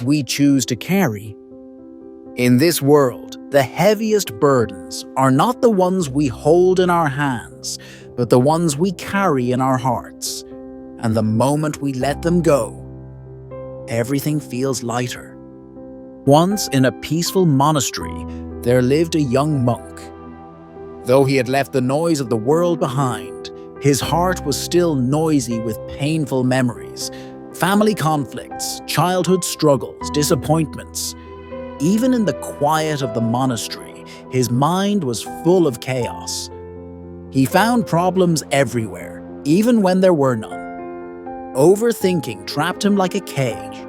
we choose to carry. In this world, the heaviest burdens are not the ones we hold in our hands, but the ones we carry in our hearts. And the moment we let them go, everything feels lighter. Once in a peaceful monastery, there lived a young monk. Though he had left the noise of the world behind, his heart was still noisy with painful memories, family conflicts, childhood struggles, disappointments. Even in the quiet of the monastery, his mind was full of chaos. He found problems everywhere, even when there were none. Overthinking trapped him like a cage.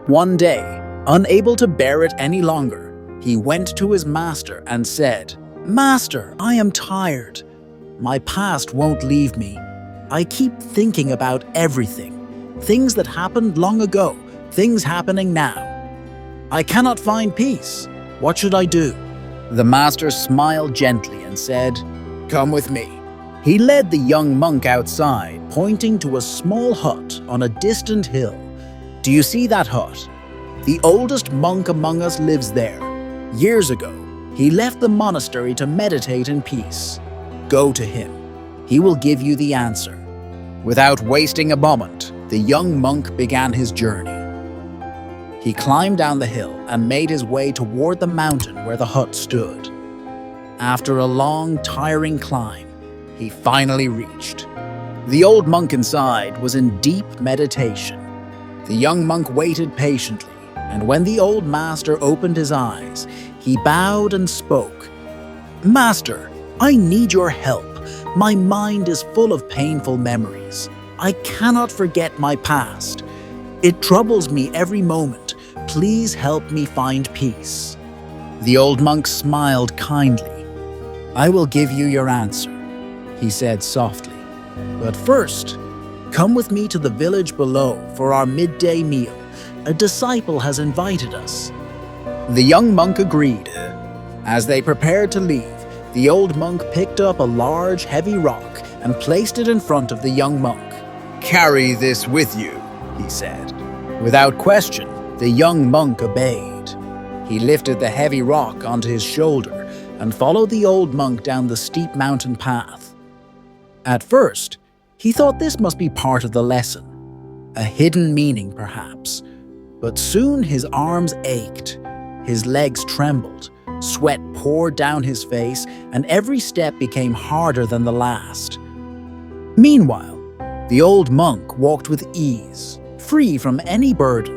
One day, unable to bear it any longer, he went to his master and said, "Master, I am tired. My past won't leave me. I keep thinking about everything. Things that happened long ago, things happening now. I cannot find peace. What should I do?" The master smiled gently and said, "Come with me." He led the young monk outside, pointing to a small hut on a distant hill. "Do you see that hut? The oldest monk among us lives there. Years ago, he left the monastery to meditate in peace. Go to him. He will give you the answer." Without wasting a moment, the young monk began his journey. He climbed down the hill and made his way toward the mountain where the hut stood. After a long, tiring climb, he finally reached. The old monk inside was in deep meditation. The young monk waited patiently, and when the old master opened his eyes, he bowed and spoke. "Master, I need your help. My mind is full of painful memories. I cannot forget my past. It troubles me every moment. Please help me find peace." The old monk smiled kindly. "I will give you your answer," he said softly. "But first, come with me to the village below for our midday meal. A disciple has invited us." The young monk agreed. As they prepared to leave, the old monk picked up a large, heavy rock and placed it in front of the young monk. "Carry this with you," he said. Without question, the young monk obeyed. He lifted the heavy rock onto his shoulder and followed the old monk down the steep mountain path. At first, he thought this must be part of the lesson, a hidden meaning perhaps. But soon his arms ached, his legs trembled, sweat poured down his face, and every step became harder than the last. Meanwhile, the old monk walked with ease, free from any burden.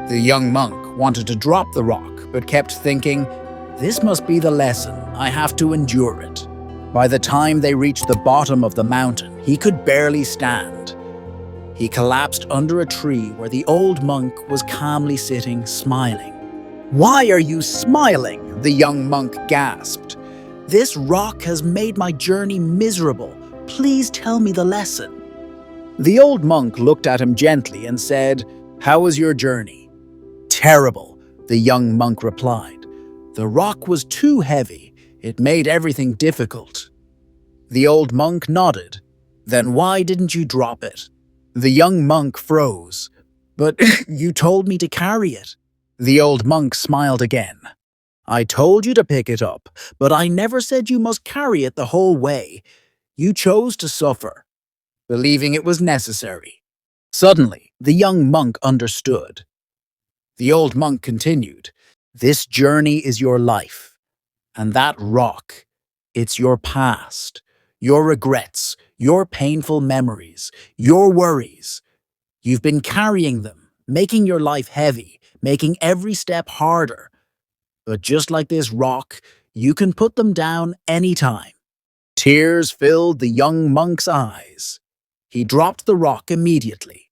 The young monk wanted to drop the rock, but kept thinking, "This must be the lesson, I have to endure it." By the time they reached the bottom of the mountain, he could barely stand. He collapsed under a tree where the old monk was calmly sitting, smiling. "Why are you smiling?" the young monk gasped. "This rock has made my journey miserable. Please tell me the lesson." The old monk looked at him gently and said, "How was your journey?" "Terrible," the young monk replied. "The rock was too heavy. It made everything difficult." The old monk nodded. "Then why didn't you drop it?" The young monk froze. "But you told me to carry it." The old monk smiled again. "I told you to pick it up, but I never said you must carry it the whole way. You chose to suffer, believing it was necessary." Suddenly, the young monk understood. The old monk continued, "This journey is your life, and that rock, it's your past, your regrets, your painful memories, your worries. You've been carrying them, making your life heavy, making every step harder. But just like this rock, you can put them down anytime." Tears filled the young monk's eyes. He dropped the rock immediately.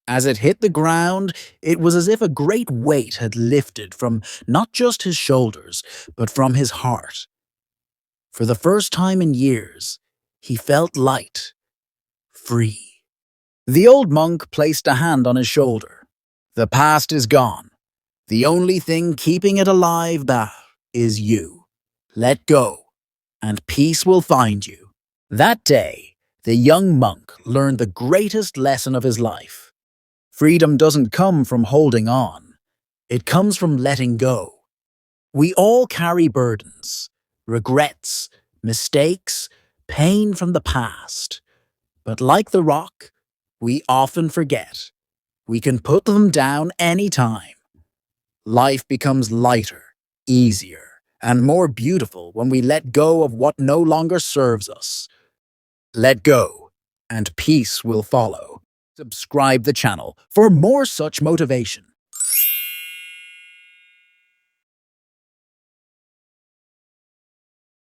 As it hit the ground, it was as if a great weight had lifted from not just his shoulders, but from his heart. For the first time in years, he felt light, free. The old monk placed a hand on his shoulder. "The past is gone. The only thing keeping it alive is you. Let go, and peace will find you." That day, the young monk learned the greatest lesson of his life. Freedom doesn't come from holding on. It comes from letting go. We all carry burdens, regrets, mistakes, pain from the past. But like the rock, we often forget. We can put them down anytime. Life becomes lighter, easier, and more beautiful when we let go of what no longer serves us. Let go, and peace will follow. Subscribe the channel for more such motivation.